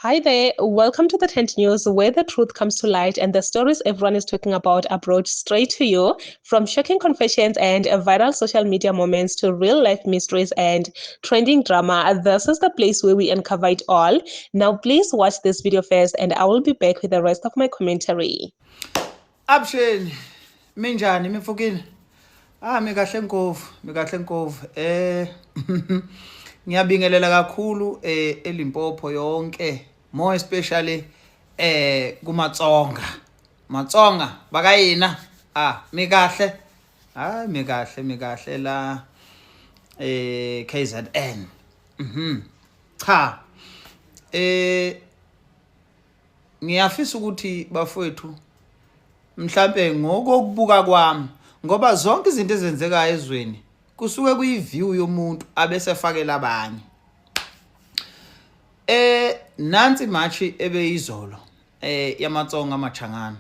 Hi there, welcome to the Tent News, where the truth comes to light and the stories everyone is talking about are brought straight to you. From shocking confessions and viral social media moments to real life mysteries and trending drama, this is the place where we uncover it all. Now, please watch this video first, and I will be back with the rest of my commentary. Absheni minjani mifukile mikahle nkovu ngiyabingelela kakhulu eLimpopo yonke more especially kumatsonga bakayina mikahle mikahle la KZN cha ngiyafisa ukuthi bafowethu mhlambe ngokubuka kwami ngoba zonke izinto ezenzekayo ezweni kusuke kuyiview yomuntu abese fakela abanye nansi machi ebeyizolo yamatsonga amachangana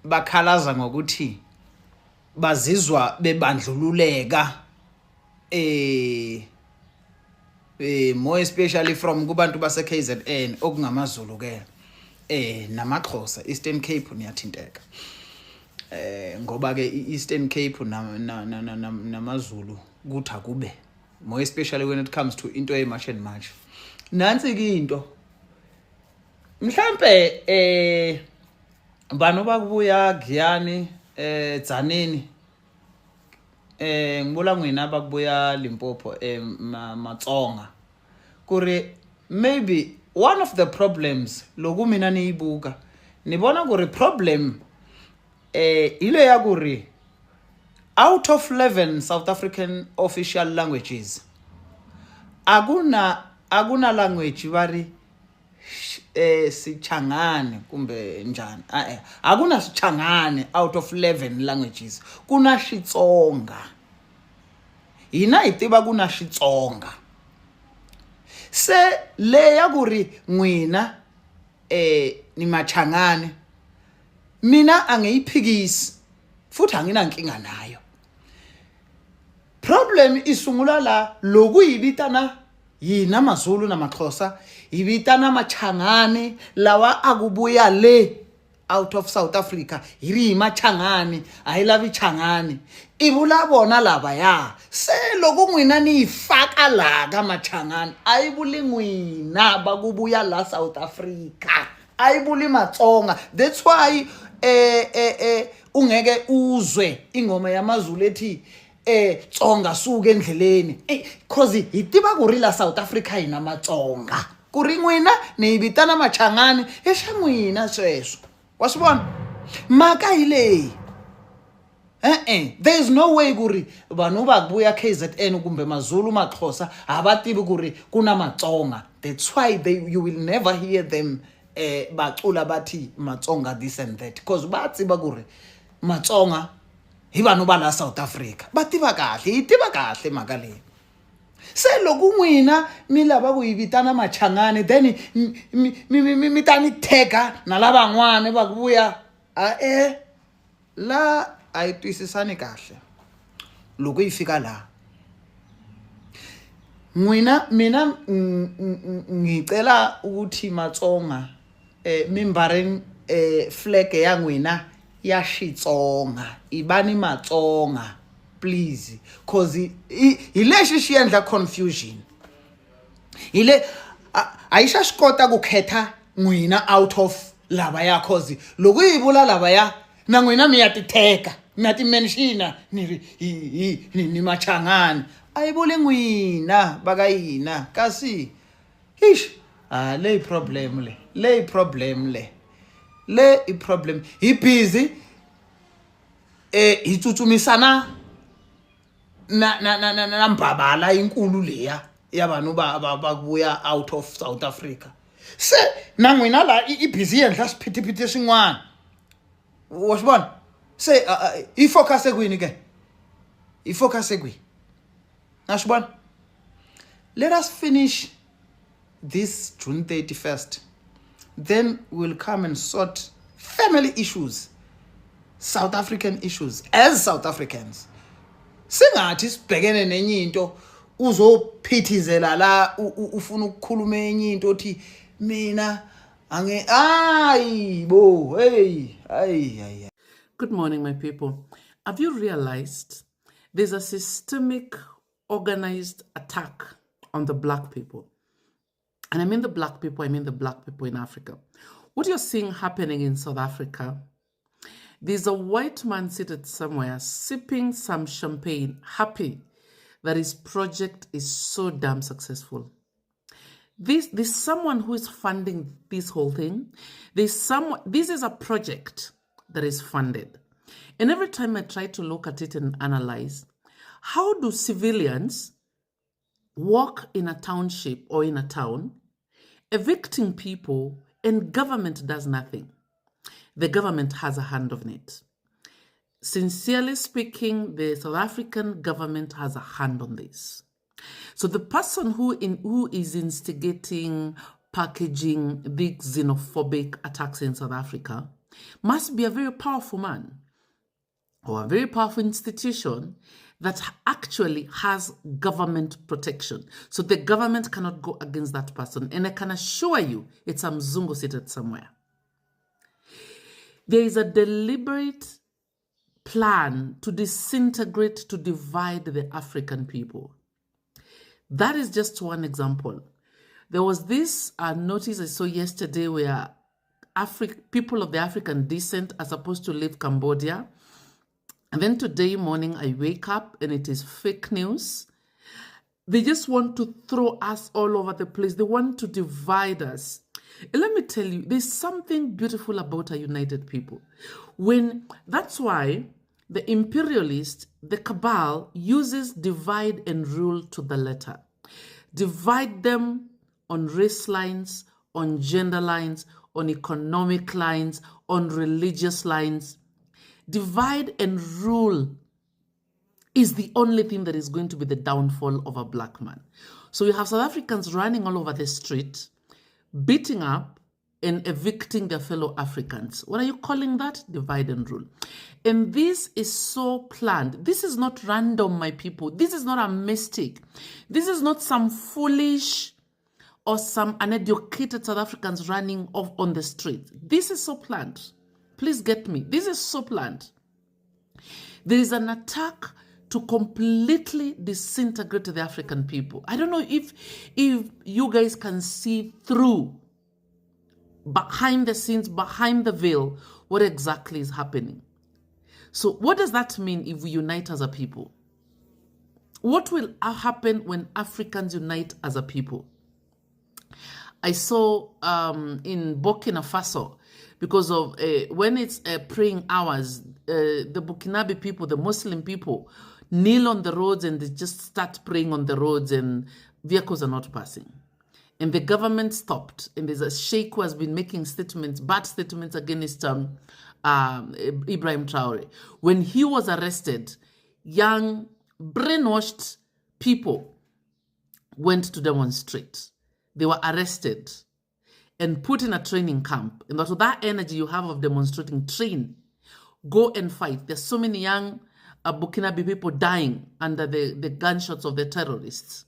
bakhalaza ngokuthi bazizwa bebandlululeka more especially from kubantu base KZN okungamazulu ke namaXhosa Eastern Cape niyathinteka ngoba ke Eastern Cape namaZulu kuthi akube more especially when it comes to into ematch and match nansi ke into mhlambe bano bakubuya Giyani Dzaneni ngibula ngwina bakubuya Limpopo Matsonga kuri maybe one of the problems loku mina niyibuka nibona kuri problem ile ya kuri out of 11 South African official languages akuna language bari sichangane kumbe njani akuna sichangane out of 11 languages kuna Xitsonga hina itiva kuna Xitsonga se le ya kuri nwina ni machangane mina angiyiphikisi futhi anginankinga nayo problem isungula la lokuyibitana yina maZulu namaXhosa ibitana machangane lawa akubuya le out of South Africa yiri machangane ayilavi changane ibula bona laba ya se lokhu nwina nifaka la ka machangane ayibuli nwina bakubuya la South Africa ayibuli Matsonga. That's why ungeke uzwe ingoma yamaZulu ethi Tsonga suke endleleni cause itiba kuri la South Africa ina Matsonga kuri nwina niyibitana machangane eshamwina sweswo wasibona maka ile there is no way kuri vanhu bakubuya KZN kumbe maZulu maXhosa abatibi kuri kuna Matsonga. That's why you will never hear them bacula bathi Matsonga this and that because batsiba kuri Matsonga hi vanhu ba la South Africa bativa kahle itiva kahle maka leyi se loku nwina mi lava ku yivitana machangane then mi tani teka na lava n'wana va ku vuya la ayi twisisani kahle loko yi fika la nwina mina ngicela ukuthi Matsonga mimbareng flag ya nwina ya Xitsonga ibani Matsonga please cause hileswi xi endla confusion hile ayisha xikota ku khetha nwina out of lava ya cause loko yi vula lava ya na nwina mi ya titheka mi ti mention ni machangane ayivuli nwina bakayina kasi le problem i problem hi busy hitutsumisana na mbabala inkulu leya ya vanhu bakubuya out of South Africa se na nwina la i busy endla swiphitiphiti swin'wana wa swivona se i focus kwini ke i focus kwini na swivona let us finish this June 31st then we'll come and sort family issues, South African issues as South Africans. Singathi sibhekene nenye into uzophithizela la ufuna ukukhuluma enye into othi mina hey. Good morning, my people. Have you realized there's a systemic, organized attack on the black people? And I mean the black people in Africa. What you're seeing happening in South Africa, there's a white man seated somewhere sipping some champagne, happy that his project is so damn successful. There's someone who is funding this whole thing. This is a project that is funded. And every time I try to look at it and analyze, how do civilians walk in a township or in a town, evicting people, and government does nothing? The government has a hand on it. Sincerely speaking, the South African government has a hand on this. So the person who is instigating, packaging big xenophobic attacks in South Africa must be a very powerful man or a very powerful institution that actually has government protection. So the government cannot go against that person. And I can assure you, it's a Mzungu seated somewhere. There is a deliberate plan to disintegrate, to divide the African people. That is just one example. There was this notice I saw yesterday where people of the African descent are supposed to leave Cambodia. And then today morning I wake up and it is fake news. They just want to throw us all over the place. They want to divide us. And let me tell you, there's something beautiful about a united people. That's why the imperialist, the cabal, uses divide and rule to the letter. Divide them on race lines, on gender lines, on economic lines, on religious lines. Divide and rule is the only thing that is going to be the downfall of a black man. So you have South Africans running all over the street, beating up and evicting their fellow Africans. What are you calling that? Divide and rule. And this is so planned. This is not random, my people. This is not a mistake. This is not some foolish or some uneducated South Africans running off on the street. This is so planned. Please get me. This is so planned. There is an attack to completely disintegrate the African people. I don't know if you guys can see through, behind the scenes, behind the veil, what exactly is happening. So what does that mean if we unite as a people? What will happen when Africans unite as a people? I saw in Burkina Faso, because of when it's praying hours, the Burkinabe people, the Muslim people, kneel on the roads and they just start praying on the roads and vehicles are not passing. And the government stopped. And there's a sheikh who has been making statements, bad statements against Ibrahim Traore. When he was arrested, young, brainwashed people went to demonstrate. They were arrested and put in a training camp. And that energy you have of demonstrating, train, go and fight. There's so many young Burkinabe people dying under the gunshots of the terrorists.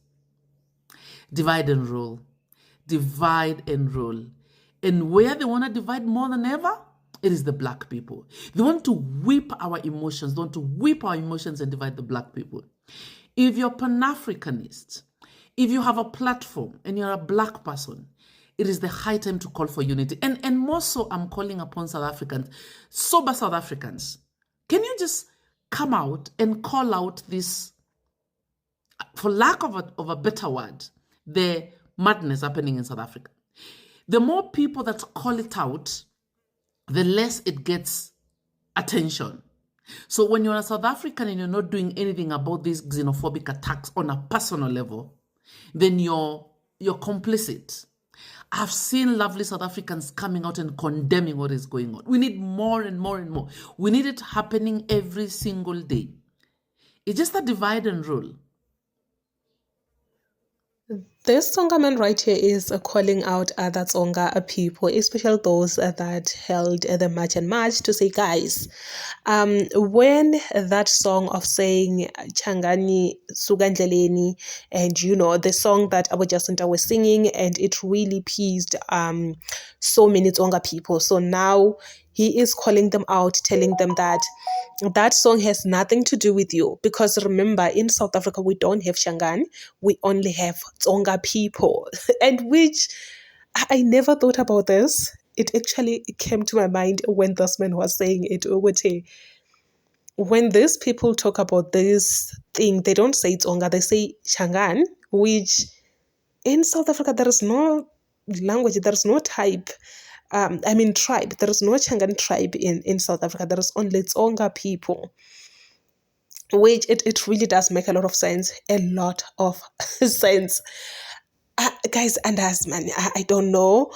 Divide and rule. Divide and rule. And where they want to divide more than ever, it is the black people. They want to whip our emotions. They want to whip our emotions and divide the black people. If you're Pan-Africanist, if you have a platform and you're a black person, it is the high time to call for unity. And more so, I'm calling upon South Africans, sober South Africans. Can you just come out and call out this, for lack of a better word, the madness happening in South Africa? The more people that call it out, the less it gets attention. So when you're a South African and you're not doing anything about these xenophobic attacks on a personal level, then you're complicit. I've seen lovely South Africans coming out and condemning what is going on. We need more and more and more. We need it happening every single day. It's just a divide and rule. This Tsonga right here is calling out other Tsonga people, especially those that held the March and March, to say, guys, when that song of saying Changani Sugandleleni, and the song that Abu Jacinta was singing, and it really pleased so many Tsonga people. So now he is calling them out, telling them that that song has nothing to do with you, because remember, in South Africa we don't have Shangan, we only have Tsonga people. And which I never thought about this. It actually came to my mind when this man was saying it. Ukuthi, when these people talk about this thing, they don't say Tsonga, they say Shangan, which in South Africa there is no language, there is no type. Tribe. There is no Changan tribe in South Africa. There is only Tsonga people, which it really does make a lot of sense. A lot of sense. Guys and us, man, I don't know.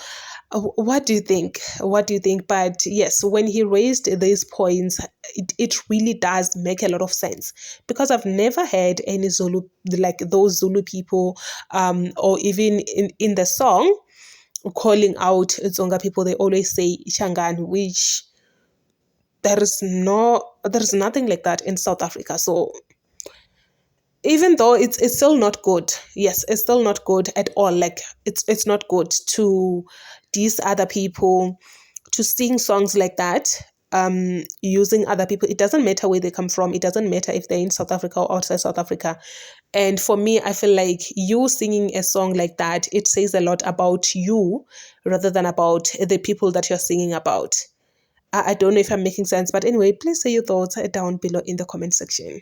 What do you think? What do you think? But yes, when he raised these points, it really does make a lot of sense, because I've never heard any Zulu, like those Zulu people, or even in the song, calling out Tsonga people. They always say Shangan, which there's nothing like that in South Africa. So even though it's still not good, yes, it's still not good at all. Like it's not good to these other people to sing songs like that, using other people. It doesn't matter where they come from. It doesn't matter if they're in South Africa or outside South Africa. And for me, I feel like you singing a song like that, it says a lot about you rather than about the people that you're singing about. I don't know if I'm making sense, but anyway, please say your thoughts down below in the comment section.